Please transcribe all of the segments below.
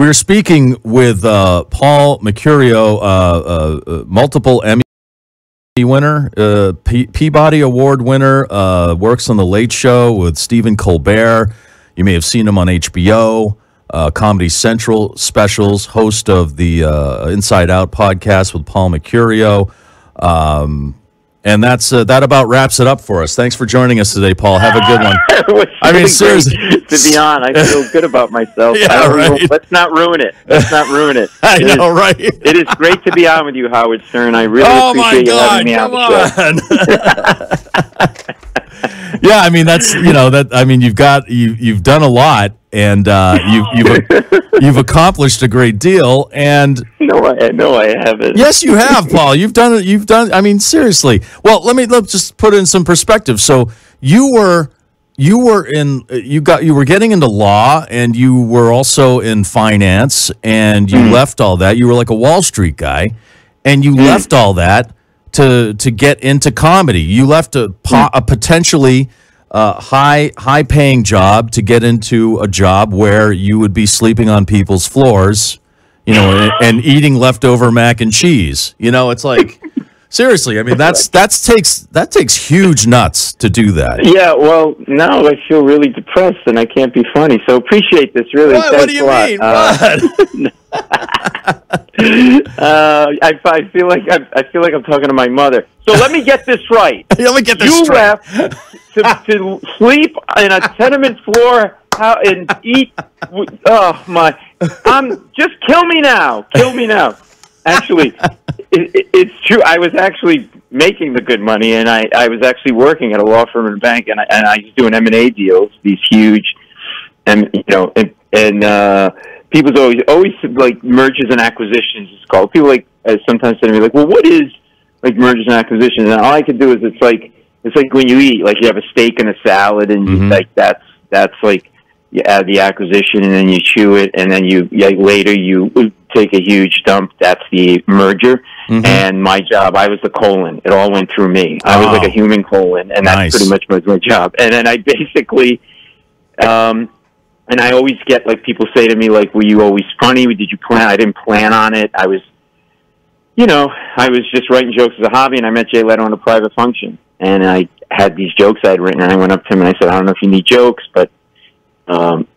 We're speaking with Paul Mecurio, multiple Emmy winner, Peabody Award winner, works on The Late Show with Stephen Colbert. You may have seen him on HBO, Comedy Central specials, host of the Inside Out podcast with Paul Mercurio. And that about wraps it up for us. Thanks for joining us today, Paul. Have a good one. I mean, seriously. To be on, I feel good about myself. Yeah, right. Let's not ruin it. I know, right? It is great to be on with you, Howard Stern. I really appreciate you having me on the show. Yeah, I mean you've done a lot, and you've accomplished a great deal. And no, I haven't. Yes, you have, Paul. You've done. I mean, seriously. Well, let's just put it in some perspective. So you were getting into law, and you were also in finance, and you left all that. You were like a Wall Street guy, and you left all that to get into comedy. You left a potentially high paying job to get into a job where you would be sleeping on people's floors, and eating leftover mac and cheese. It's like, seriously, I mean, that takes huge nuts to do that. Yeah, well, now I feel really depressed and I can't be funny. So appreciate this, really. What do you mean? I feel like I'm talking to my mother. So let me get this right. You left to sleep in a tenement floor and eat. Oh my! Just kill me now. Kill me now. Actually, it's true. I was actually making the good money, and I was actually working at a law firm and a bank, and I was doing M&A deals, these huge, and people's always like mergers and acquisitions. It's called. People sometimes say to me like, well, what is like mergers and acquisitions? And all I can do is it's like when you eat, like you have a steak and a salad, and like that's like you add the acquisition, and then you chew it, and then later you take a huge dump. That's the merger. And my job, I was the colon. It all went through me. I was like a human colon, and that's pretty much my job. And then I basically, and I always get like people say to me like, "Were you always funny? Did you plan?" I didn't plan on it. I was just writing jokes as a hobby, and I met Jay Leno in a private function, and I had these jokes I had written, and I went up to him and I said, "I don't know if you need jokes, but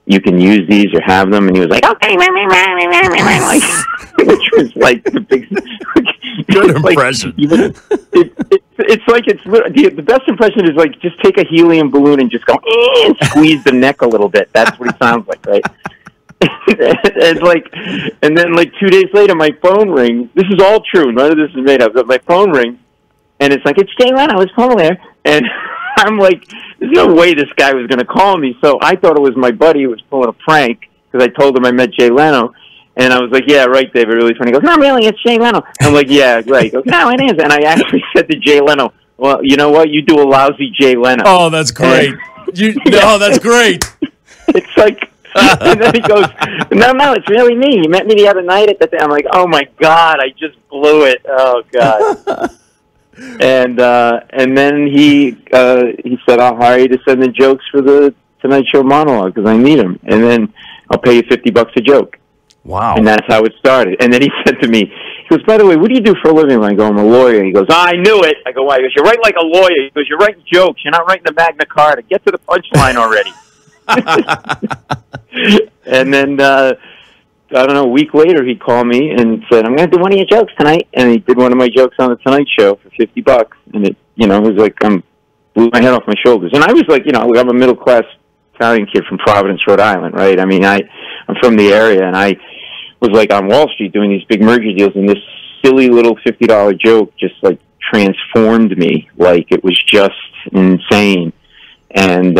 you can use these or have them." And he was like, "Okay," which was like the big good impression. It's like the best impression is like just take a helium balloon and just go and squeeze the neck a little bit. That's what he sounds like, right? And then 2 days later, my phone rings. This is all true. None of this is made up. But my phone rings, and it's like, "It's Jay Leno. It's Paul there." And I'm like, there's no way this guy was going to call me. So I thought it was my buddy who was pulling a prank because I told him I met Jay Leno. And I was like, "Yeah, right, David, really funny." He goes, "No, really, it's Jay Leno." I'm like, "Yeah, right." He goes, "No, it is." And I actually said to Jay Leno, "Well, you know what? You do a lousy Jay Leno." Oh, that's great. That's great. It's like, and then he goes, No, it's really me. He met me the other night at the thing." I'm like, "Oh my God, I just blew it. Oh God." And then he said, "I'll hire you to send in jokes for the Tonight Show monologue because I need them, and then I'll pay you $50 a joke." Wow. And that's how it started. And then he said to me, he goes, "By the way, what do you do for a living?" I go, "I'm a lawyer." He goes, "I knew it." I go, "Why?" He goes, "You write like a lawyer." He goes, "You're writing jokes. You're not writing the Magna Carta. Get to the punchline already." And then, I don't know, a week later, he called me and said, "I'm going to do one of your jokes tonight." And he did one of my jokes on the Tonight Show for $50. And it, it was like, blew my head off my shoulders. And I was like, I'm a middle-class Italian kid from Providence, Rhode Island, right? I mean, I'm from the area, and I was like on Wall Street doing these big merger deals, and this silly little $50 joke just like transformed me. Like it was just insane. And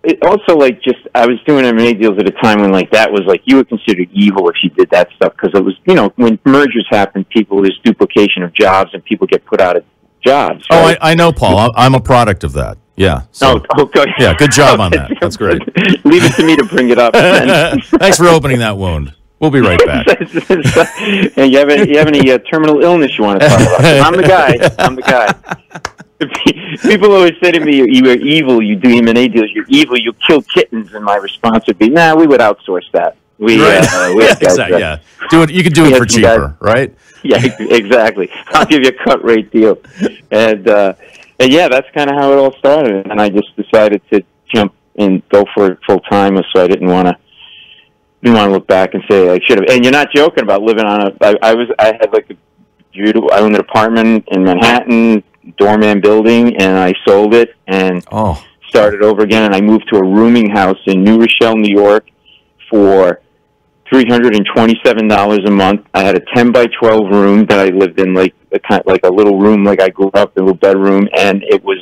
it also like just, I was doing M&A deals at a time when like that was like, you were considered evil if you did that stuff. Cause it was, when mergers happen, there's duplication of jobs and people get put out of jobs. Right? Oh, I know, Paul. I'm a product of that. Yeah. So, okay. Yeah. Good job on that. That's great. Leave it to me to bring it up. Thanks for opening that wound. We'll be right back. And you have any terminal illness you want to talk about? I'm the guy. People always say to me, "You are evil. You do M&A deals. You're evil. You kill kittens." And my response would be, "Nah, we would outsource that. We exactly. Yeah, do it. You could do it for cheaper, right? Yeah, exactly. I'll give you a cut rate deal." And yeah, that's kind of how it all started. And I just decided to jump and go for it full time, so I didn't want to look back and say I should have. And you're not joking about living on I had like a beautiful. I owned an apartment in Manhattan, doorman building, and I sold it and started over again. And I moved to a rooming house in New Rochelle, New York, for $327 a month. I had a 10 by 12 room that I lived in, like a little room, like I grew up, a little bedroom, and it was.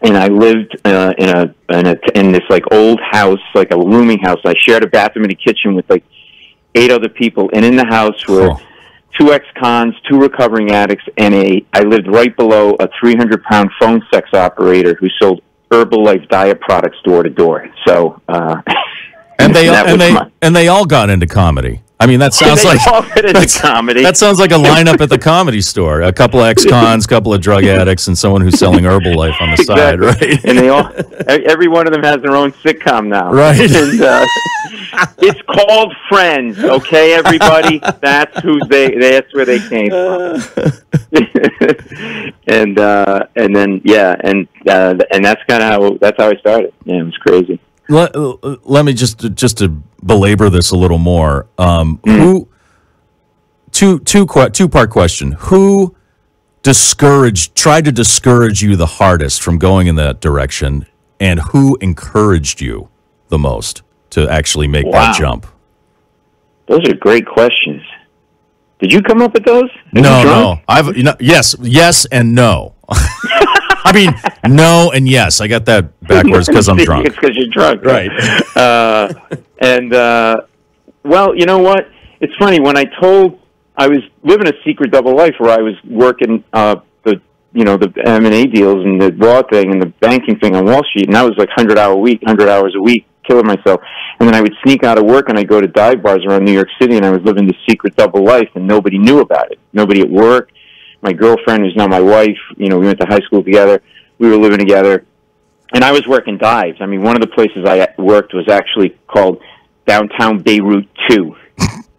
And I lived in this like old house, like a rooming house. I shared a bathroom and a kitchen with like 8 other people, and in the house were 2 ex-cons, 2 recovering addicts, and I lived right below a 300-pound phone sex operator who sold Herbalife diet products door to door. So, and they all got into comedy. I mean, that sounds like comedy. That sounds like a lineup at the Comedy Store. A couple of ex-cons, couple of drug addicts, and someone who's selling Herbalife on the side, right? And every one of them has their own sitcom now, right? And it's called Friends. Okay, everybody, that's where they came from. and then that's kind of that's how I started. Yeah, it was crazy. Let me just to belabor this a little more. Two-part question. Who tried to discourage you the hardest from going in that direction, and who encouraged you the most to actually make that jump? Those are great questions. Did you come up with those? No. Yes and no. I mean, no and yes. I got that backwards because I'm drunk. It's because you're drunk. Right. Well, you know what? It's funny. When I was living a secret double life where I was working the M&A deals and the raw thing and the banking thing on Wall Street, and I was like 100 hours a week, killing myself. And then I would sneak out of work and I'd go to dive bars around New York City, and I was living this secret double life, and nobody knew about it. Nobody at work. My girlfriend, who's now my wife, we went to high school together. We were living together. And I was working dives. I mean, one of the places I worked was actually called Downtown Beirut 2.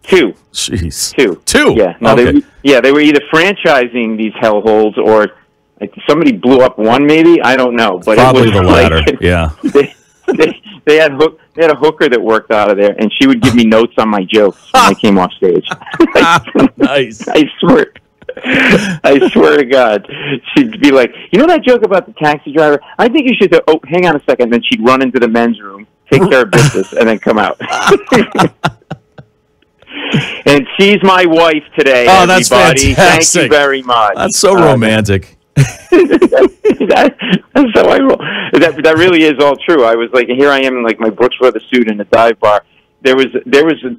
2. Jeez. 2. Yeah. No, okay. They were either franchising these hellholes or somebody blew up one, maybe. I don't know. But probably it was the latter. Yeah. They had a hooker that worked out of there, and she would give me notes on my jokes when I came off stage. Nice. I swear to God, she'd be like, "You know that joke about the taxi driver? I think you should." Oh, hang on a second. Then she'd run into the men's room, take care of business, and then come out. And she's my wife today. Oh, that's everybody. fantastic! Thank you very much. That's so romantic. That's how I roll. That really is all true. I was like, here I am in like my Brooks Brothers suit in a dive bar. There was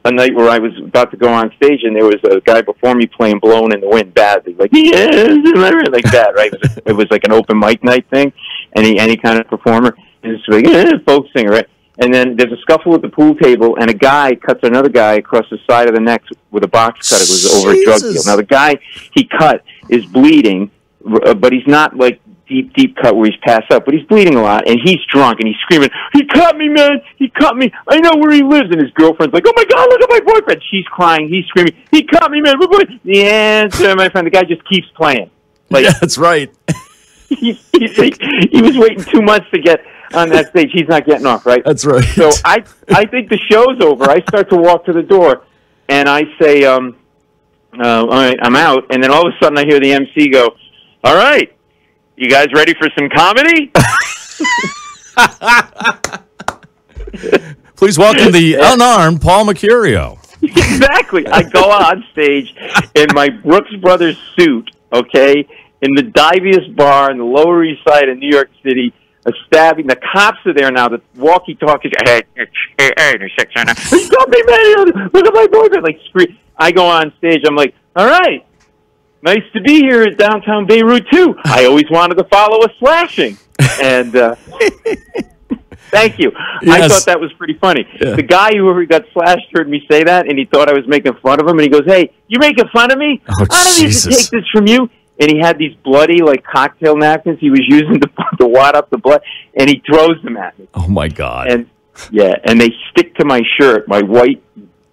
a night where I was about to go on stage, and there was a guy before me playing "Blowing in the Wind" badly, like like that, right? It was like an open mic night thing, any kind of performer, and it's like folk singer, right? And then there's a scuffle at the pool table, and a guy cuts another guy across the side of the neck with a box cut. It was over a drug deal. Now the guy he cut is bleeding, but he's not like deep cut where he's passed out, but he's bleeding a lot, and he's drunk, and he's screaming, "He cut me, man! He cut me! I know where he lives!" And his girlfriend's like, "Oh my God, look at my boyfriend!" She's crying, he's screaming, "He cut me, man!" The answer, my friend, the guy just keeps playing. Like, yeah, that's right. he was waiting 2 months to get on that stage. He's not getting off, right? That's right. So I think the show's over. I start to walk to the door, and I say, all right, I'm out. And then all of a sudden I hear the MC go, "All right, you guys ready for some comedy?" Please welcome the unarmed Paul Mercurio. Exactly. I go on stage in my Brooks Brothers suit, okay, in the diviest bar in the Lower East Side of New York City, a stabbing. The cops are there now. The walkie-talkies, "Hey, there's 600. You got me, man. Look at my boyfriend." Like, scream. I go on stage. I'm like, "All right. Nice to be here at Downtown Beirut 2. I always wanted to follow a slashing." And thank you. Yes. I thought that was pretty funny. Yeah. The guy who got slashed heard me say that, and he thought I was making fun of him. And he goes, "Hey, you making fun of me? Oh, I don't need to take this from you. and he had these bloody like cocktail napkins he was using to wad up the blood, and he throws them at me. Oh my God! And and they stick to my shirt, my white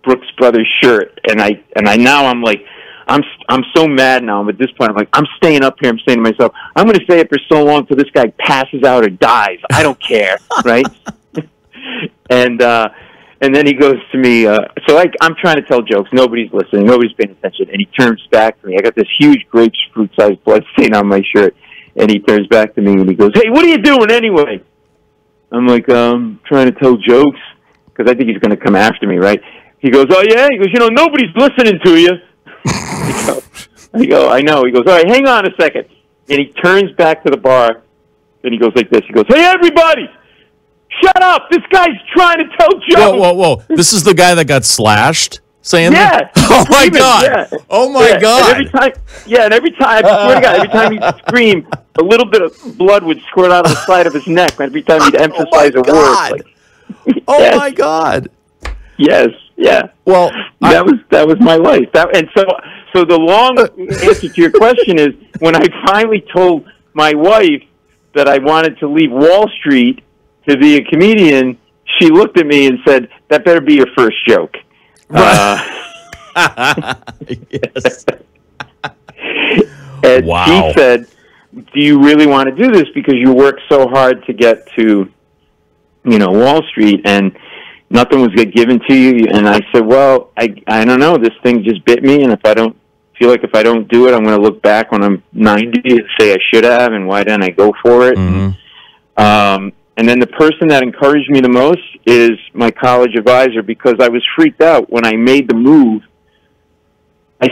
Brooks Brothers shirt, and I'm like, I'm so mad now. I'm at this point. I'm like, I'm staying up here. I'm saying to myself, I'm going to stay up for so long till this guy passes out or dies. I don't care, right? And then he goes to me. So I'm trying to tell jokes. Nobody's listening. Nobody's paying attention. And he turns back to me. I got this huge grapefruit-sized blood stain on my shirt. And he turns back to me and he goes, "Hey, what are you doing anyway?" I'm like, trying to tell jokes because I think he's going to come after me, right? He goes, "Oh yeah." He goes, "Nobody's listening to you." I go, "I know." He goes, "All right, hang on a second." And he turns back to the bar, and he goes like this. He goes, "Hey, everybody, shut up! This guy's trying to tell jokes." Whoa! This is the guy that got slashed saying that? Oh my God! Yeah. Oh my God! And every time, I swear to God, every time he'd scream, a little bit of blood would squirt out of the side of his neck. Every time he'd emphasize a word. Oh my God! Yes. Yeah. Well, that was my life. So the long answer to your question is, when I finally told my wife that I wanted to leave Wall Street to be a comedian, she looked at me and said, "That better be your first joke." Yes. And wow. she said, "Do you really want to do this because you worked so hard to get to, Wall Street and nothing was given to you?" And I said, "Well, I don't know. This thing just bit me, and if I don't do it, I'm going to look back when I'm 90 and say I should have, and why didn't I go for it?" Mm-hmm. And then the person that encouraged me the most is my college advisor, because I was freaked out when I made the move. I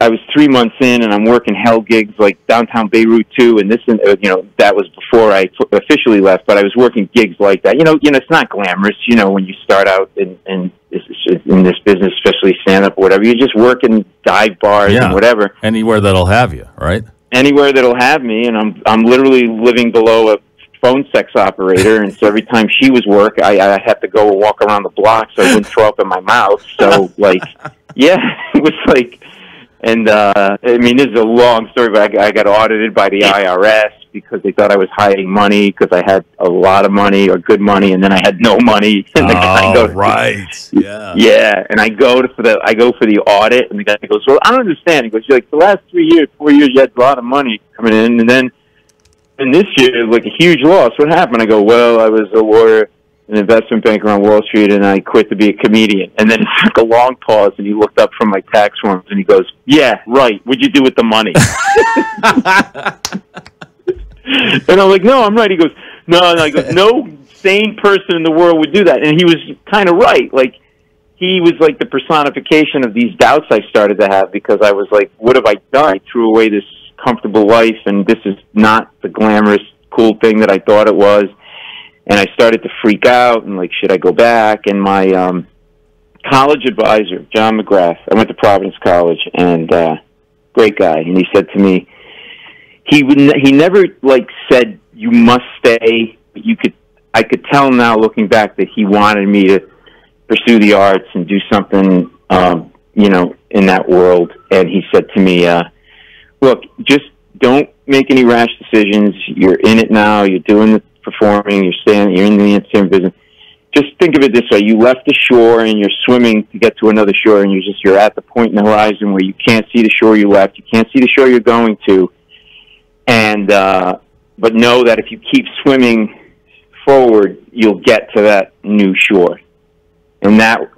was 3 months in, and I'm working hell gigs like downtown Beirut too, and that was before I officially left. But I was working gigs like that. It's not glamorous. When you start out in this business, especially stand up or whatever, you just work in dive bars and whatever. Anywhere that'll have you, right? Anywhere that'll have me, and I'm literally living below a phone sex operator, and so every time she was work, I had to go walk around the block so I wouldn't throw up in my mouth. So it was like, and this is a long story, but I got audited by the IRS because they thought I was hiding money because I had a lot of money or good money, and then I had no money. And the guy goes, yeah. And I go for the audit, and the guy goes, "Well, I don't understand." He goes, "You're like, the last 4 years, you had a lot of money coming in, and then this year, like a huge loss. What happened?" I go, "Well, I was a lawyer, an investment banker on Wall Street, and I quit to be a comedian." And then it took a long pause, and he looked up from my tax forms, and he goes, "Yeah, right. What'd you do with the money?" And I'm like, "No, I'm right." He goes, No. I go, "No sane person in the world would do that." And he was kind of right. Like, he was like the personification of these doubts I started to have, because I was like, what have I done? I threw away this comfortable life, and this is not the glamorous, cool thing that I thought it was. And I started to freak out, and like, should I go back? And my college advisor, John McGrath, I went to Providence College, and great guy, and he said to me, he never like said you must stay, but I could tell now looking back that he wanted me to pursue the arts and do something in that world. And he said to me, "Look, just don't make any rash decisions. You're in it now. You're doing the performing. You're in the entertainment business. Just think of it this way: you left the shore and you're swimming to get to another shore, and you're at the point in the horizon where you can't see the shore you left. You can't see the shore you're going to. And but know that if you keep swimming forward, you'll get to that new shore." And that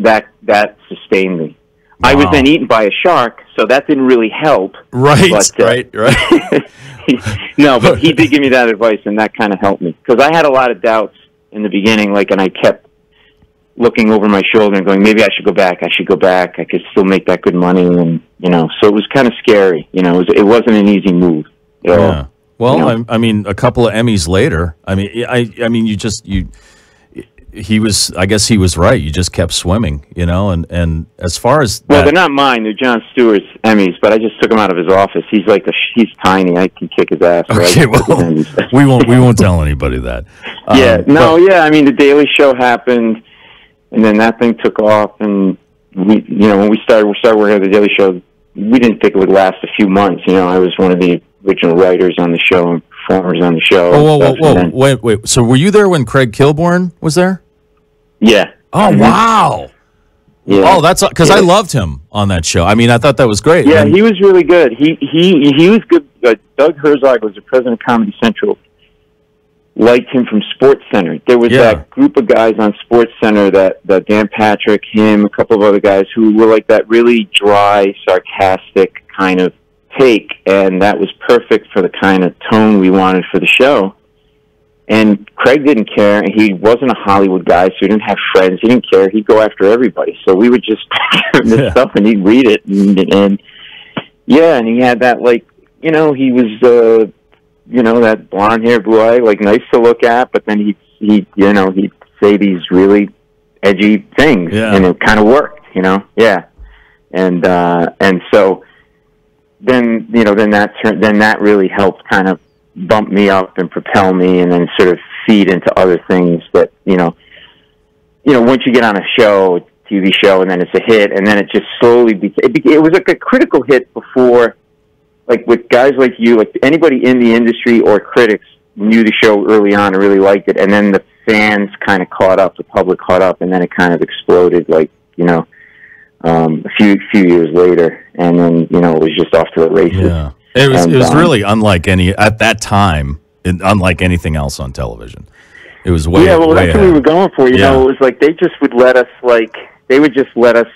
sustained me. Wow. I was then eaten by a shark, so that didn't really help. Right, but, right. No, but he did give me that advice, and that kind of helped me. Because I had a lot of doubts in the beginning, and I kept looking over my shoulder and going, maybe I should go back. I could still make that good money, and so it was kind of scary. It wasn't an easy move at all. Yeah. Well, I mean, a couple of Emmys later, I guess he was right. You just kept swimming, and as far as well, they're not mine. They're Jon Stewart's Emmys, but I just took him out of his office. He's he's tiny. I can kick his ass. Okay, right? we won't tell anybody that. The Daily Show happened, and then that thing took off, and when we started working at the Daily Show, we didn't think it would last a few months. I was one of the original writers on the show and performers on the show. Oh, wait. So were you there when Craig Kilborn was there? Yeah. Oh, wow. Yeah. Oh, that's because I loved him on that show. I mean, I thought that was great. Yeah, he was really good. He was good. Doug Herzog was the president of Comedy Central. Liked him from Sports Center. There was that group of guys on Sports Center that Dan Patrick, him, a couple of other guys who were like that really dry, sarcastic kind of take, and that was perfect for the kind of tone we wanted for the show. And Craig didn't care, and he wasn't a Hollywood guy, so he didn't have friends. He didn't care. He'd go after everybody. So we would just give him this stuff, and he'd read it, and he had that, like, you know, he was, you know, that blonde hair, blue eye, like nice to look at, but then he'd say these really edgy things, and it kind of worked, you know, and so then that really helped kind of bump me up and propel me, and then sort of feed into other things that you know, once you get on a show, a TV show, and then it's a hit, and then it just slowly it was like a critical hit before. Like with guys like you, like anybody in the industry or critics knew the show early on and really liked it, and then the fans kind of caught up, the public caught up, and then it kind of exploded. Like a few years later, and then it was just off to the races. Yeah, it was really unlike at that time, unlike anything else on television. It was way well, way that's ahead. what we were going for. You know, it was like they would just let us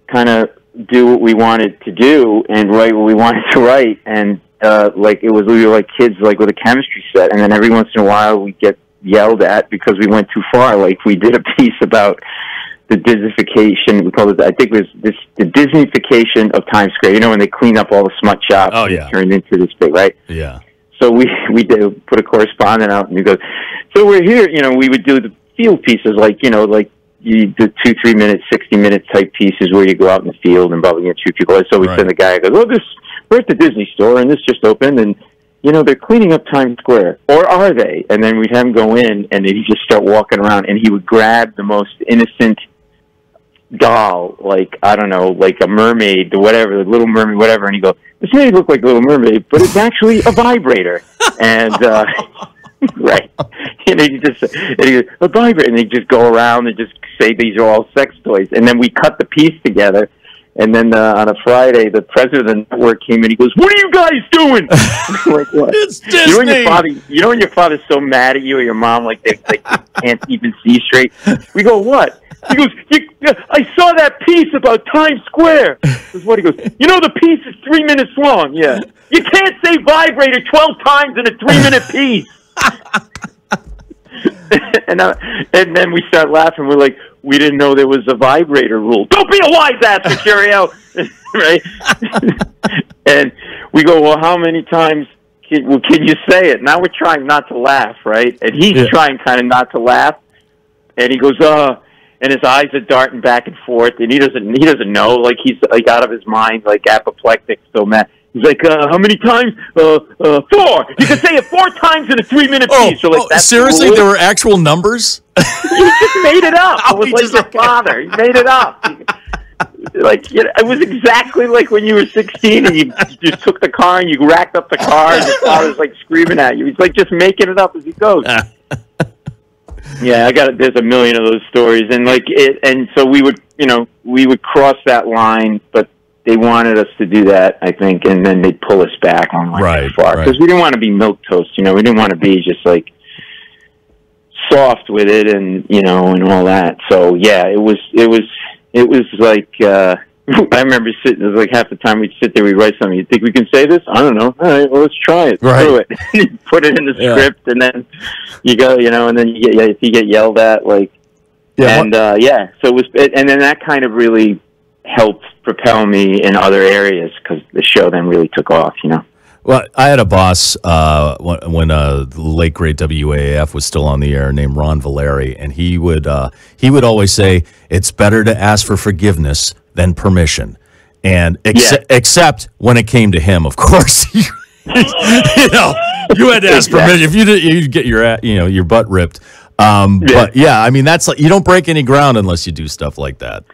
kind of do what we wanted to do and write what we wanted to write, and we were like kids, like with a chemistry set, and then every once in a while we get yelled at because we went too far. Like we did a piece about the Disneyfication. We called it, I think it was the Disneyfication of Times Square. You know, when they clean up all the smut shops, and it turned into this big, right? Yeah. So we did put a correspondent out, and he goes, so we're here. We would do the field pieces, like you do 2-3 minute, 60-minute type pieces where you go out in the field and probably interview people. So we send the guy, goes, we're at the Disney store, and this just opened, and they're cleaning up Times Square, or are they? And then we'd have him go in, and then he'd just start walking around, and he would grab the most innocent doll, like, I don't know, like a mermaid, or whatever, the Little Mermaid, whatever, and he'd go, this may look like a Little Mermaid, but it's actually a vibrator. And, right. And he goes, a vibrator, and they just go around and just say these are all sex toys. And then we cut the piece together, and then on a Friday, the president of the network came in, he goes, what are you guys doing? Like, what? It's Disney. When your father's so mad at you, or your mom, like they can't even see straight. We go, what? He goes, I saw that piece about Times Square. That's what he goes, the piece is 3 minutes long. Yeah. You can't say vibrator 12 times in a 3-minute piece. And then we start laughing. We're like, we didn't know there was a vibrator rule. Don't be a wise ass, Mecurio. Right? And we go, well, how many times can you say it? Now we're trying not to laugh, right? And he's trying kind of not to laugh. And he goes, and his eyes are darting back and forth, and he doesn't know, like he's like out of his mind, like apoplectic, so mad. He's like, how many times? 4. You can say it 4 times in a 3-minute piece. So like, that's seriously, there were actual numbers? He just made it up. It was like your father. He made it up. Like, it was exactly like when you were 16 and you just took the car and you racked up the car and your father's like screaming at you. He's like just making it up as he goes. Yeah, there's a million of those stories, and and so we would cross that line, but they wanted us to do that, I think, and then they'd pull us back on far because we didn't want to be milquetoast. We didn't want to be just like soft with it, and and all that. So yeah, it was like I remember sitting. It was like half the time we'd sit there, we'd write something. You think we can say this? I don't know. All right, well, let's try it. Right. Do it. Put it in the script, and then you go, and then if you get yelled at, like, So it was, and then that kind of really helped propel me in other areas because the show then really took off. Well, I had a boss when the late great WAAF was still on the air, named Ron Valeri, and he would always say it's better to ask for forgiveness than permission, and except when it came to him, of course. You had to ask permission. If you did, you'd get your butt ripped. But I mean, that's like, you don't break any ground unless you do stuff like that.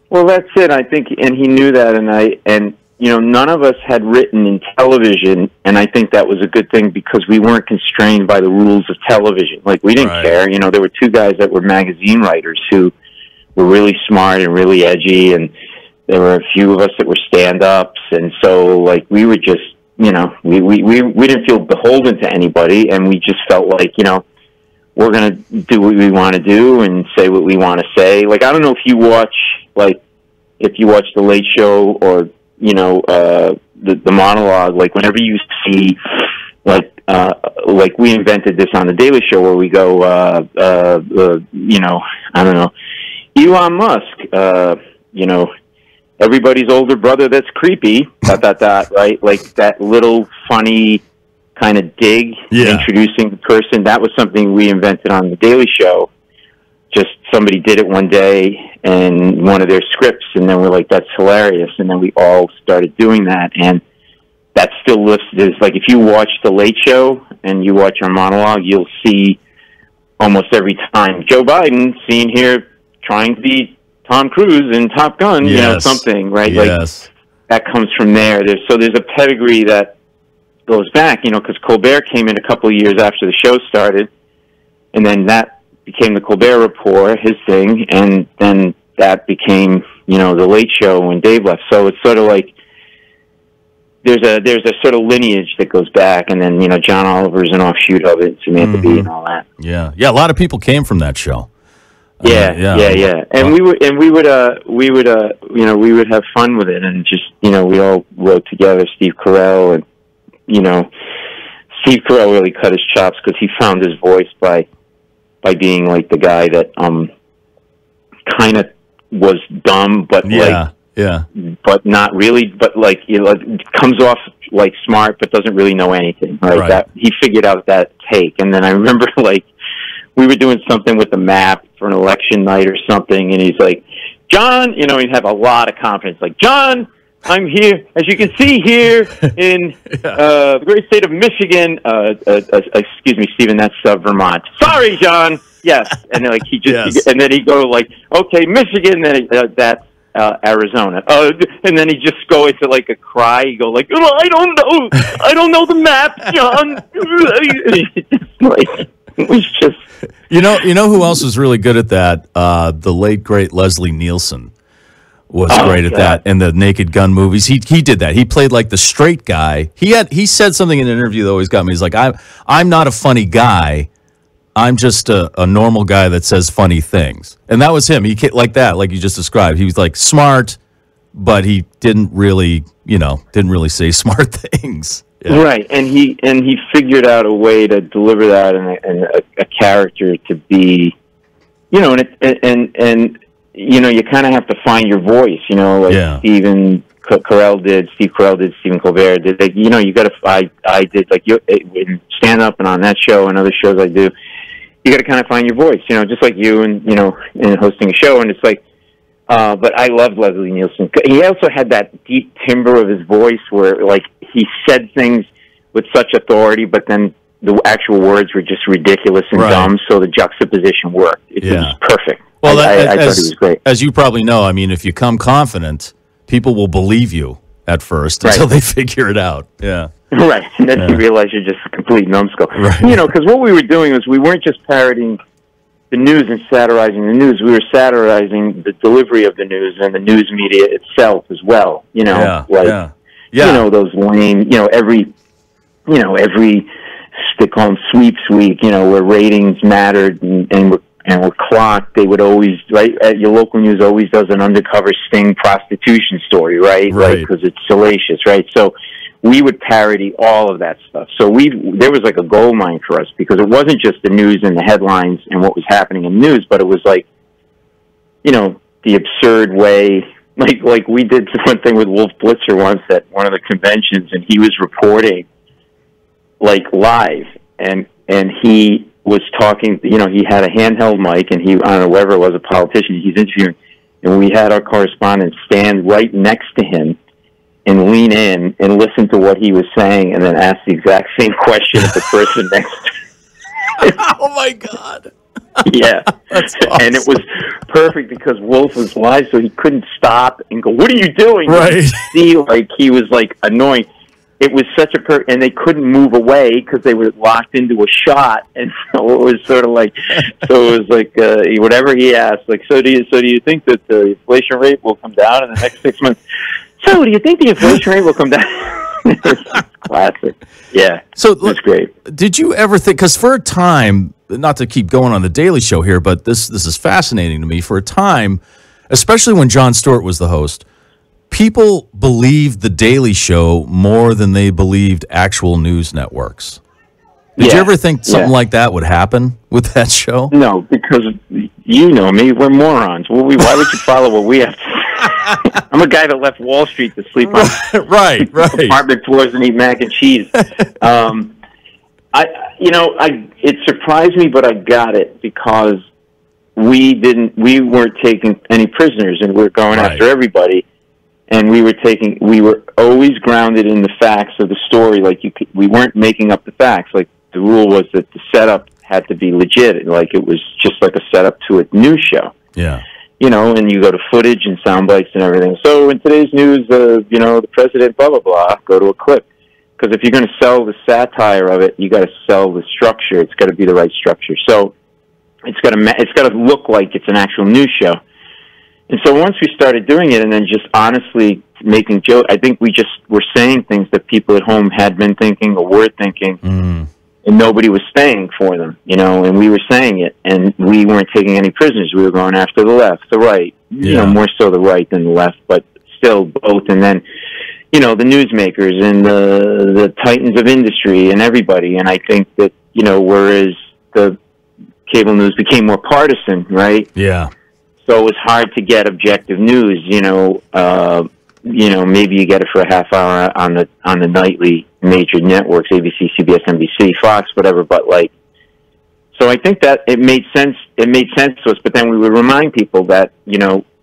Well, that's it. I think, and he knew that, and none of us had written in television, and I think that was a good thing because we weren't constrained by the rules of television. Like, we didn't care. There were two guys that were magazine writers who were really smart and really edgy, and there were a few of us that were stand-ups, and so, like, we were just, we didn't feel beholden to anybody, and we just felt like, we're going to do what we want to do and say what we want to say. Like, I don't know if you watch The Late Show or, the monologue, like, whenever you see, like we invented this on The Daily Show where we go, I don't know, Elon Musk, everybody's older brother that's creepy, ... right? Like, that little funny kind of dig, introducing the person. That was something we invented on The Daily Show. Just somebody did it one day in one of their scripts, and then we're like, that's hilarious. And then we all started doing that, and that still lives. There's, like, if you watch The Late Show and you watch our monologue, you'll see almost every time Joe Biden seen here trying to be Tom Cruise in Top Gun, something, right? Yes. Like, that comes from there. There's a pedigree that goes back, because Colbert came in a couple of years after the show started, and then that became the Colbert Report, his thing, and then that became, the Late Show when Dave left. So it's sort of like there's a sort of lineage that goes back, and then John Oliver's an offshoot of it, Samantha Bee, and all that. Yeah, a lot of people came from that show. Yeah. And we would have fun with it, and just we all wrote together. Steve Carell, and Steve Carell really cut his chops because he found his voice by being like the guy that kind of was dumb, but but not really, but like comes off like smart, but doesn't really know anything. Right? That he figured out that take, and then I remember like we were doing something with the map for an election night or something, and he's like, John, he'd have a lot of confidence, like, John, I'm here, as you can see here in the great state of Michigan. Excuse me, Stephen, that's Vermont. Sorry, John. Yes, and then, like and then he go like, okay, Michigan, then that's Arizona. And then he just go into like a cry. He go like, oh, I don't know the map, John. It was just. You know who else was really good at that? The late great Leslie Nielsen was great at that in the Naked Gun movies. He did that. He played like the straight guy. He said something in an interview that always got me. He's like, I'm not a funny guy. I'm just a normal guy that says funny things. And that was him. He like that, like you just described. He was like smart, but he didn't really say smart things. Yeah. Right, and he figured out a way to deliver that and a character to be, and you kind of have to find your voice, like Steve Carell did, Stephen Colbert did. Like, you got to. I did like in stand up and on that show and other shows I do. You got to kind of find your voice, just like you and in hosting a show. And it's like, but I loved Leslie Nielsen. He also had that deep timbre of his voice where like he said things with such authority, but then the actual words were just ridiculous and dumb. So the juxtaposition worked. It was perfect. Well, I thought it was great. As you probably know, I mean, if you come confident, people will believe you at first until they figure it out. Yeah. Right. And then you realize you're just a complete numbskull. Right. Because what we were doing was we weren't just parodying the news and satirizing the news. We were satirizing the delivery of the news and the news media itself as well. Those lame, every they call them sweeps week, where ratings mattered and were clocked. They would always, your local news always does an undercover sting prostitution story, right? Because it's salacious, right? So we would parody all of that stuff. So there was like a gold mine for us because it wasn't just the news and the headlines and what was happening in the news, but it was like, the absurd way. Like we did one thing with Wolf Blitzer once at one of the conventions, and he was reporting like live, and he was talking. He had a handheld mic, and I don't know whether it was a politician he's interviewing, and we had our correspondent stand right next to him and lean in and listen to what he was saying, and then ask the exact same question of the person next to him. Oh my God! Yeah. That's awesome. And it was perfect because Wolf was live, so he couldn't stop and go, "What are you doing?" Right. See, like, he was, like, annoying. It was such a and they couldn't move away because they were locked into a shot, and so it was sort of like, whatever he asked, like, so do you think that the inflation rate will come down in the next 6 months? So do you think the inflation rate will come down? Classic. Yeah. So that's great. Did you ever think? Because for a time, not to keep going on the Daily Show here, but this is fascinating to me. For a time, especially when Jon Stewart was the host, people believed the Daily Show more than they believed actual news networks. Did you ever think something like that would happen with that show? No, because you know me, we're morons. Why would you follow what we have to say? I'm a guy that left Wall Street to sleep on right. apartment floors and eat mac and cheese. It surprised me, but I got it because we weren't taking any prisoners, and we were going after everybody. And we were always grounded in the facts of the story. Like, we weren't making up the facts. Like, the rule was that the setup had to be legit. Like, it was just like a setup to a news show. Yeah. And you go to footage and sound bites and everything. So in today's news, the president, blah, blah, blah, go to a clip. Because if you're going to sell the satire of it, you got to sell the structure. It's got to be the right structure. So it's got to look like it's an actual news show. And so once we started doing it and then just honestly making jokes, I think we just were saying things that people at home had been thinking or were thinking, and nobody was staying for them, and we were saying it, and we weren't taking any prisoners. We were going after the left, the right, more so the right than the left, but still both. And then, the newsmakers and the titans of industry and everybody. And I think that, whereas the cable news became more partisan, right? Yeah. So it was hard to get objective news. Maybe you get it for a half hour on the nightly major networks, ABC, CBS, NBC, Fox, whatever. But so I think that it made sense. It made sense to us. But then we would remind people that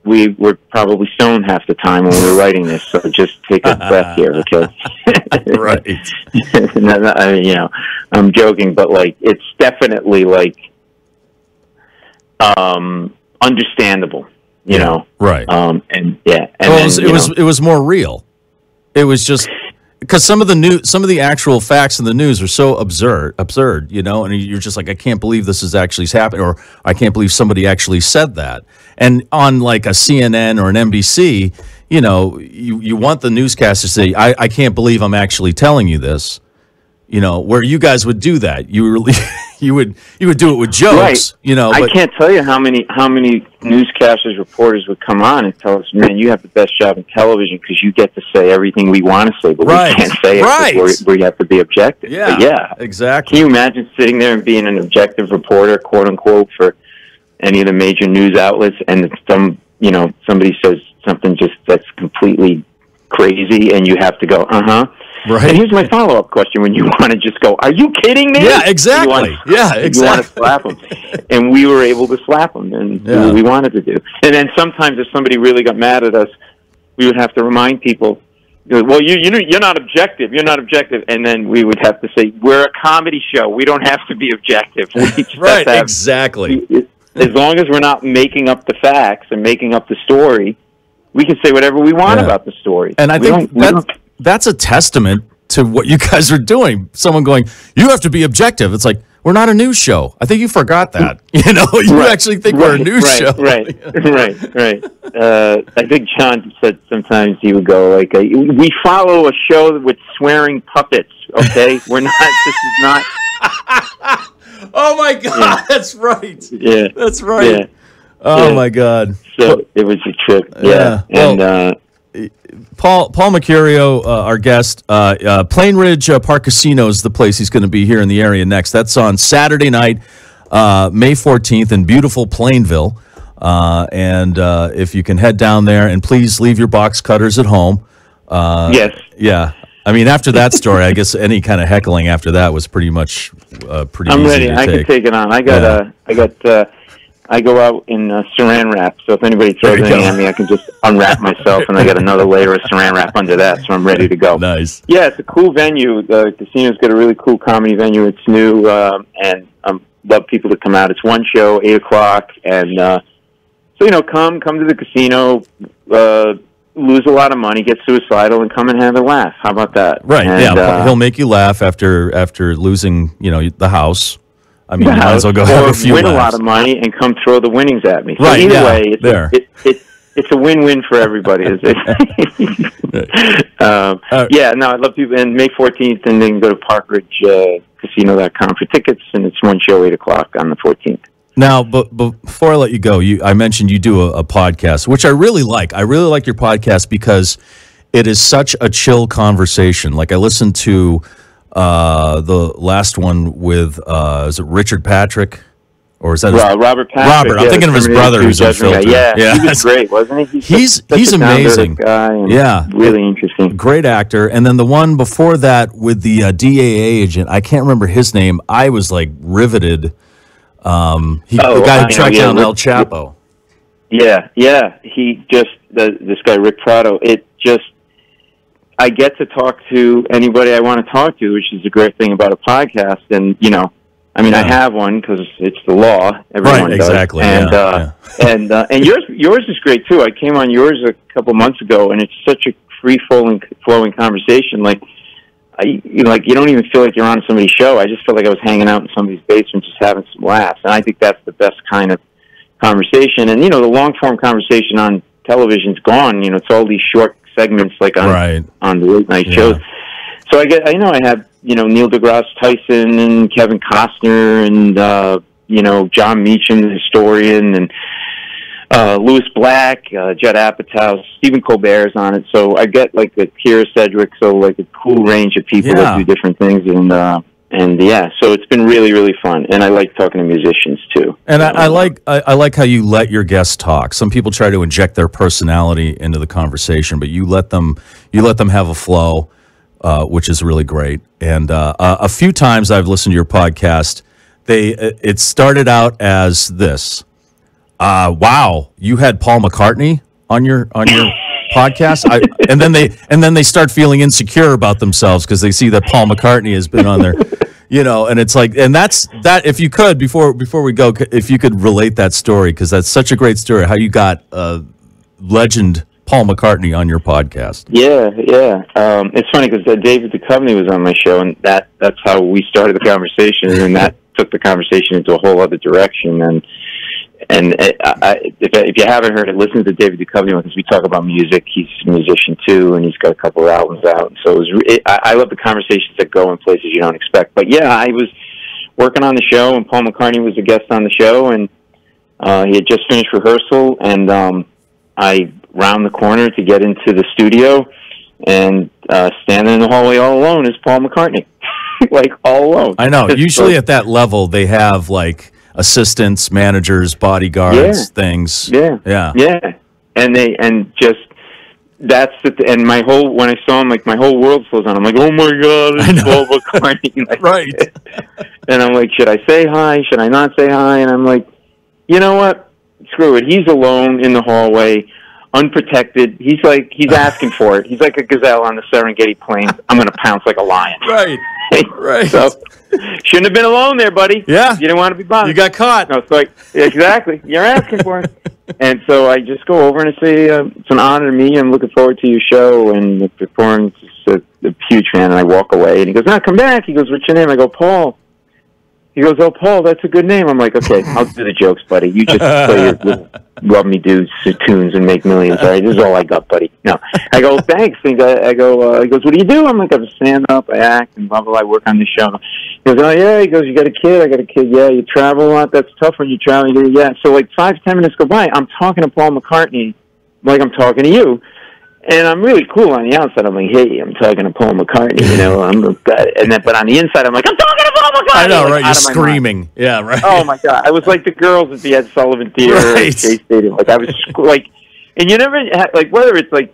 we were probably stoned half the time when we were writing this. So just take a breath here, okay? Right. I'm joking, but it's definitely understandable, right? It was more real. It was just because some of the actual facts in the news are so absurd, and you're just like, I can't believe this is actually happening, or I can't believe somebody actually said that. And on like a CNN or an NBC, you want the newscaster to say, I can't believe I'm actually telling you this. Where you guys would do that, you would do it with jokes, right. I can't tell you how many newscasters, reporters would come on and tell us, "Man, you have the best job in television because you get to say everything we want to say, but we can't say it because we have to be objective." Yeah, but yeah, exactly. Can you imagine sitting there and being an objective reporter, quote unquote, for any of the major news outlets, and somebody says something just that's completely crazy, and you have to go, Right. And here's my follow-up question: when you want to just go, "Are you kidding me?" Yeah, exactly. You want to slap them, and we were able to slap them and do what we wanted to do. And then sometimes, if somebody really got mad at us, we would have to remind people, "Well, you're not objective. You're not objective." And then we would have to say, "We're a comedy show. We don't have to be objective." Right. Exactly. As long as we're not making up the facts and making up the story, we can say whatever we want about the story. And I think that's a testament to what you guys are doing. Someone going, "You have to be objective." It's like, we're not a news show. I think you forgot that. You actually think we're a news show. Right. I think John said sometimes he would go "We follow a show with swearing puppets." Okay, we're not. This is not. Oh my God, that's right. Yeah, that's right. Yeah. Oh my God. So it was a trip. Yeah, and. Paul McCartney, our guest, Plainridge Park Casino is the place he's going to be here in the area next. That's on Saturday night, May 14th in beautiful Plainville. And if you can head down there, and please leave your box cutters at home. Yes. Yeah. I mean, after that story, I guess any kind of heckling after that was pretty much pretty I'm easy ready. to I take. can take it on. I go out in saran wrap, so if anybody throws anything at me, I can just unwrap myself, and I got another layer of saran wrap under that, so I'm ready to go. Nice. Yeah, it's a cool venue. The casino's got a really cool comedy venue. It's new, and I'm love people to come out. It's one show, 8:00, and so come to the casino, lose a lot of money, get suicidal, and come and have a laugh. How about that? Right? And, he'll make you laugh after losing, the house. I mean, you might as well go have a few win laughs. a lot of money and come throw the winnings at me. So right? Either way, it's a win-win for everybody. Is it? I love people. And May 14th, and then go to ParkridgeCasino.com for tickets, and it's one show, 8:00 on the 14th. Now, but before I let you go, I mentioned you do a podcast, which I really like. I really like your podcast because it is such a chill conversation. Like, I listened to the last one with, is it Richard Patrick? Or is that Robert Patrick? Robert. I'm thinking of his brother who's on Filter. Yeah, he was great, wasn't he? He's amazing. Guy and really interesting. Great actor. And then the one before that with the DAA agent, I can't remember his name. I was like riveted. The guy who tracked down El Chapo. Yeah. He just this guy Rick Prado. I get to talk to anybody I want to talk to, which is a great thing about a podcast. And I have one because it's the law. Everyone does. Exactly. And and yours is great too. I came on yours a couple months ago, and it's such a free flowing conversation. Like, you don't even feel like you're on somebody's show. I just felt like I was hanging out in somebody's basement, just having some laughs. And I think that's the best kind of conversation. And the long form conversation on television's gone. It's all these short segments like on the late night shows. So I have Neil deGrasse Tyson and Kevin Costner and John Meacham, the historian, and Louis Black, Judd Apatow, Stephen Colbert's on it. So I get like the Kira Sedgwick, so like a cool range of people that do different things, and so it's been really, really fun. And I like talking to musicians too. And I like how you let your guests talk. Some people try to inject their personality into the conversation, but you let them have a flow, which is really great. And a few times I've listened to your podcast, it started out as this. Wow, you had Paul McCartney on your podcast, and then they start feeling insecure about themselves because they see that Paul McCartney has been on there, and it's like, and that's that. If you could, before we go, if you could relate that story, because that's such a great story, how you got legend Paul McCartney on your podcast. Yeah. It's funny because David Duchovny was on my show, and that's how we started the conversation, and that took the conversation into a whole other direction. And if you haven't heard it, listen to David Duchovny because we talk about music. He's a musician too, and he's got a couple of albums out. So I love the conversations that go in places you don't expect. But yeah, I was working on the show, and Paul McCartney was a guest on the show, and he had just finished rehearsal, and I round the corner to get into the studio, and standing in the hallway all alone is Paul McCartney, like all alone. I know. Usually at that level, they have like assistants, managers, bodyguards, things. Yeah. And when I saw him, like my whole world slows down. I'm like, oh my God, it's Paul McCartney. Like, right. And I'm like, should I say hi? Should I not say hi? And I'm like, you know what? Screw it. He's alone in the hallway, unprotected. He's asking for it. He's like a gazelle on the Serengeti Plains. I'm going to pounce like a lion. Right. Right. So, shouldn't have been alone there, buddy. Yeah. You didn't want to be bothered. You got caught. No, it's like, exactly. You're asking for it. And so I just go over and I say, it's an honor to me. I'm looking forward to your show. And the performance is a huge fan. And I walk away. And he goes, no, come back. He goes, what's your name? I go, Paul. He goes, oh, Paul, that's a good name. I'm like, okay, I'll do the jokes, buddy. You just play your love me dudes tunes and make millions, all right? This is all I got, buddy. No. I go, thanks. He goes, what do you do? I'm like, I stand up, I act, and blah, blah, blah. I work on the show. He goes, oh, yeah. He goes, you got a kid? I got a kid. Yeah, you travel a lot? That's tough when you travel. You go, yeah. So like 5-10 minutes go by. I'm talking to Paul McCartney like I'm talking to you. And I'm really cool on the outside. I'm like, hey, I'm talking to Paul McCartney, but on the inside, I'm like, I'm talking to Paul McCartney. I know, right? You're screaming. Yeah, right. Oh, my God. I was like the girls at the Ed Sullivan Theater at Chase Stadium. Like, I was like, and you never, like, whether it's like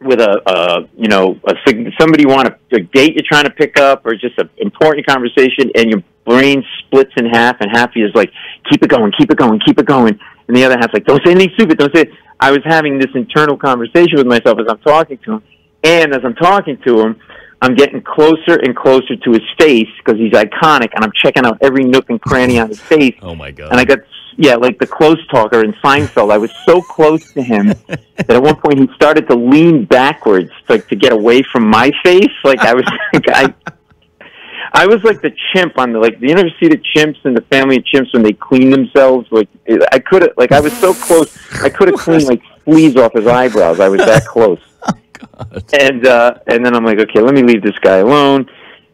with somebody you want a date you're trying to pick up or just an important conversation, and your brain splits in half, and half is like, keep it going, keep it going, keep it going. And the other half's like, don't say anything stupid, don't say it. I was having this internal conversation with myself as I'm talking to him. And as I'm talking to him, I'm getting closer and closer to his face because he's iconic, and I'm checking out every nook and cranny on his face. Oh my God! And I got like the close talker in Seinfeld. I was so close to him that at one point he started to lean backwards, like to get away from my face. Like I was, I was like the chimp on the you ever see the chimps in the Family of Chimps when they clean themselves? Like I could have, I was so close, I could have cleaned like fleas off his eyebrows. I was that close. God. And then I'm like, okay, let me leave this guy alone.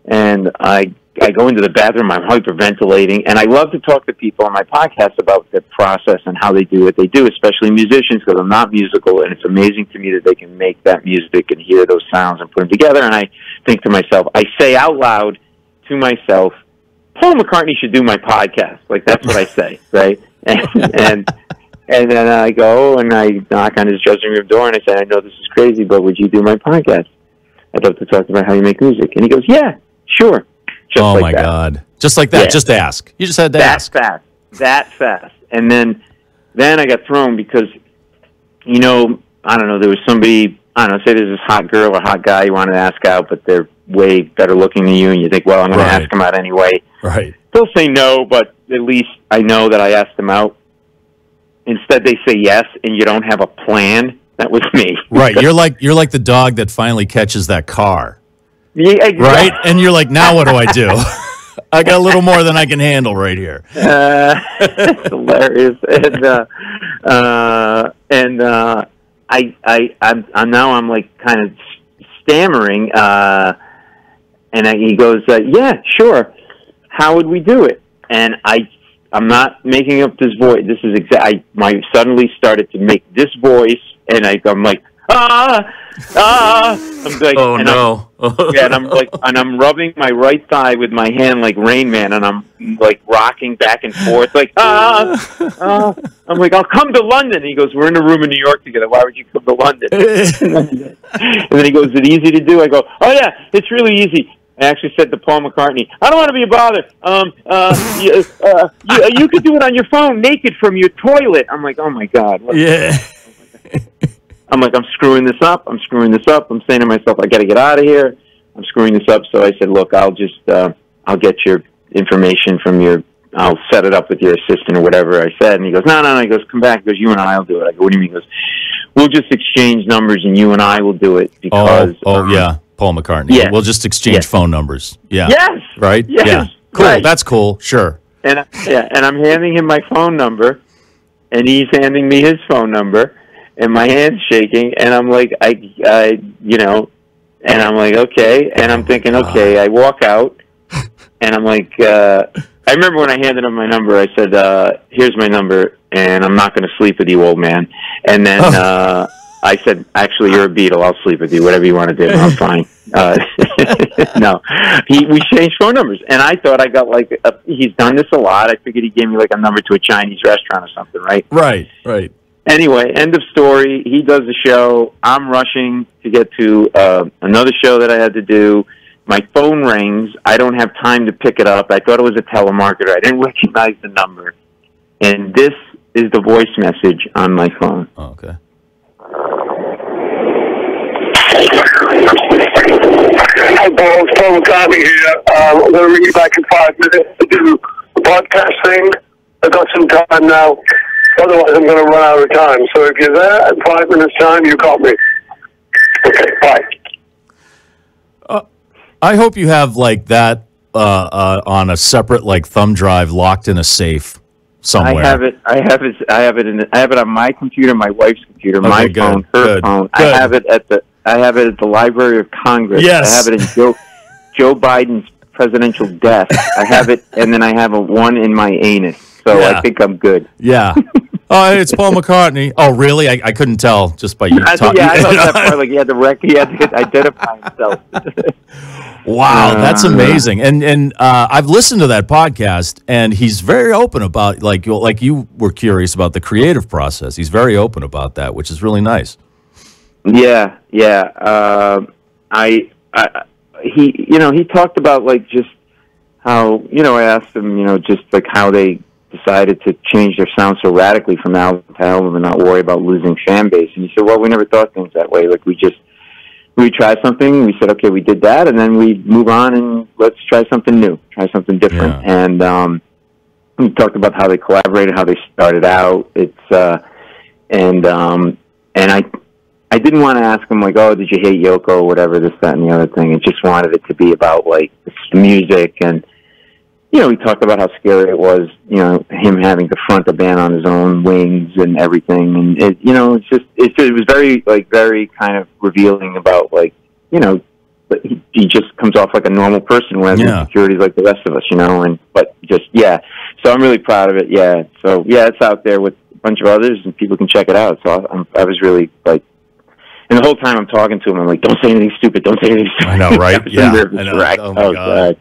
And I go into the bathroom. I'm hyperventilating, and I love to talk to people on my podcast about the process and how they do what they do, especially musicians, because I'm not musical, and it's amazing to me that they can make that music and hear those sounds and put them together. And I think to myself, I say out loud to myself, Paul McCartney should do my podcast. Like, that's what I say, right? And then I go and I knock on his dressing room door and I say, I know this is crazy, but would you do my podcast? I'd love to talk about how you make music. And he goes, yeah, sure. Just oh, like my that. God. Just like that. Yeah. Just ask. You just had to ask. That fast. And then I got thrown because, I don't know, there was somebody, say there's this hot girl or hot guy you want to ask out, but they're way better looking than you, and you think, well, I'm going to ask them out anyway. Right. They'll say no, but at least I know that I asked them out. Instead, they say yes, and you don't have a plan. That was me. Right. You're like the dog that finally catches that car. Yeah, exactly. Right? And you're like, now what do I do? I got a little more than I can handle right here. It's hilarious. I'm like kind of stammering, and he goes, yeah, sure. How would we do it? And I'm not making up this voice. This is I suddenly started to make this voice, and I'm like, I'm like, oh no. And I'm like, and I'm rubbing my right thigh with my hand like Rain Man, and I'm like rocking back and forth, like, I'm like, I'll come to London. He goes, we're in a room in New York together. Why would you come to London? And then he goes, is it easy to do? I go, oh yeah, it's really easy. I actually said to Paul McCartney, I don't want to be a bother. You could do it on your phone naked from your toilet. I'm like, oh my God. Yeah. I'm like, I'm screwing this up. I'm saying to myself, I got to get out of here. I'm screwing this up. So I said, look, I'll just, I'll get your information from I'll set it up with your assistant or whatever I said. And he goes, no. He goes, come back. He goes, you and I will do it. I go, what do you mean? He goes, we'll just exchange numbers and you and I will do it because. Yeah. Paul McCartney. Yeah. We'll just exchange phone numbers. Yeah. Yes. Right? Yes. Yeah. Cool. Right. That's cool. Sure. And I'm handing him my phone number, and he's handing me his phone number, and my hand's shaking, and I'm like, and I'm like, okay, and I'm thinking, okay, I walk out, and I'm like, I remember when I handed him my number, I said, here's my number, and I'm not going to sleep with you, old man. And then I said, actually, you're a Beatle. I'll sleep with you. Whatever you want to do. I'm fine. No. We changed phone numbers. And I thought I got he's done this a lot. I figured he gave me a number to a Chinese restaurant or something, right? Right. Anyway, end of story. He does the show. I'm rushing to get to another show that I had to do. My phone rings. I don't have time to pick it up. I thought it was a telemarketer. I didn't recognize the number. And this is the voice message on my phone. Oh, okay. Hi, Paul. It's Paul McCartney here. I'm going to ring you back in 5 minutes to do the podcast thing. I've got some time now. Otherwise, I'm going to run out of time. So if you're there in 5 minutes' time, you call me. Okay, bye. I hope you have that on a separate thumb drive locked in a safe somewhere. I have it on my computer, my wife's computer, okay, my good, phone, her phone. Good. I have it at the Library of Congress. Yes. I have it in Joe Biden's presidential desk. I have it, and then I have one in my anus. So I think I'm good. Yeah. Oh, it's Paul McCartney. Oh, really? I couldn't tell just by you talking. Yeah, I love that part. He had to identify himself. Wow, that's amazing. And I've listened to that podcast, and he's very open about like you were curious about the creative process. He's very open about that, which is really nice. Yeah. He talked about just how I asked him just how they decided to change their sound so radically from album to album and not worry about losing fan base. And he said, well, we never thought things that way. We just we try something. We said, okay, we did that, and then we move on and let's try something new, try something different. Yeah. And we talked about how they collaborated, how they started out. And I didn't want to ask him, like, oh, did you hate Yoko, whatever, this, that, and the other thing. I just wanted it to be about, like, the music. And, you know, we talked about how scary it was, you know, him having to front the band on his own wings and everything. And, it, you know, it was very, like, very kind of revealing about, like, you know, but he just comes off like a normal person who has insecurities like the rest of us, you know, but just, yeah. So I'm really proud of it, yeah. So, yeah, it's out there with a bunch of others, and people can check it out. So I was really, like, and the whole time I'm talking to him, I'm like, don't say anything stupid, don't say anything stupid. I know, right? Yeah. I know. Oh, my God.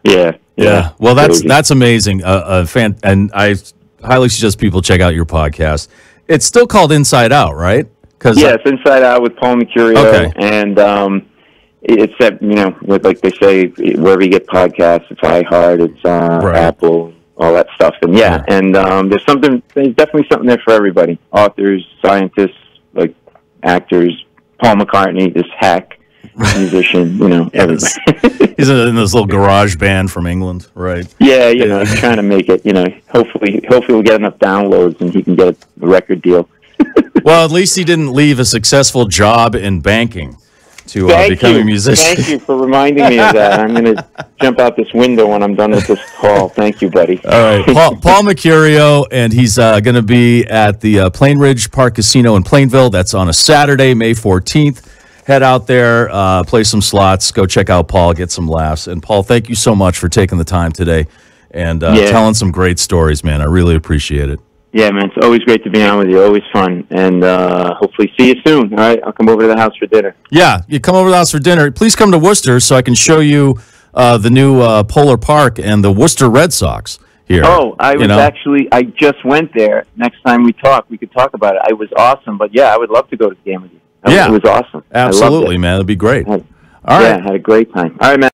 Yeah. Well, that's amazing. And I highly suggest people check out your podcast. It's still called Inside Out, right? It's Inside Out with Paul Mercurio. Okay. And it's that, you know, with, like they say, wherever you get podcasts, it's iHeart, it's Apple, all that stuff. And and there's definitely something there for everybody. Authors, scientists, like actors, Paul McCartney, this hack musician, you know, everybody. He's in this little garage band from England, right? Yeah, you know, he's trying to make it, you know, hopefully we'll get enough downloads and he can get a record deal. Well, at least he didn't leave a successful job in banking to become a musician. Thank you for reminding me of that. I'm going to jump out this window when I'm done with this call. Thank you, buddy. All right. Paul Mecurio, and he's going to be at the Plainridge Park Casino in Plainville. That's on a Saturday, May 14th. Head out there, play some slots, go check out Paul, get some laughs. And, Paul, thank you so much for taking the time today and telling some great stories, man. I really appreciate it. Yeah, man, it's always great to be on with you. Always fun. And hopefully see you soon, all right? I'll come over to the house for dinner. Yeah, you come over to the house for dinner. Please come to Worcester so I can show you the new Polar Park and the Worcester Red Sox here. Oh, I just went there. Next time we talk, we could talk about it. It was awesome. But, yeah, I would love to go to the game with you. It was awesome. Absolutely, man. It'd be great. All right. Yeah, I had a great time. All right, man.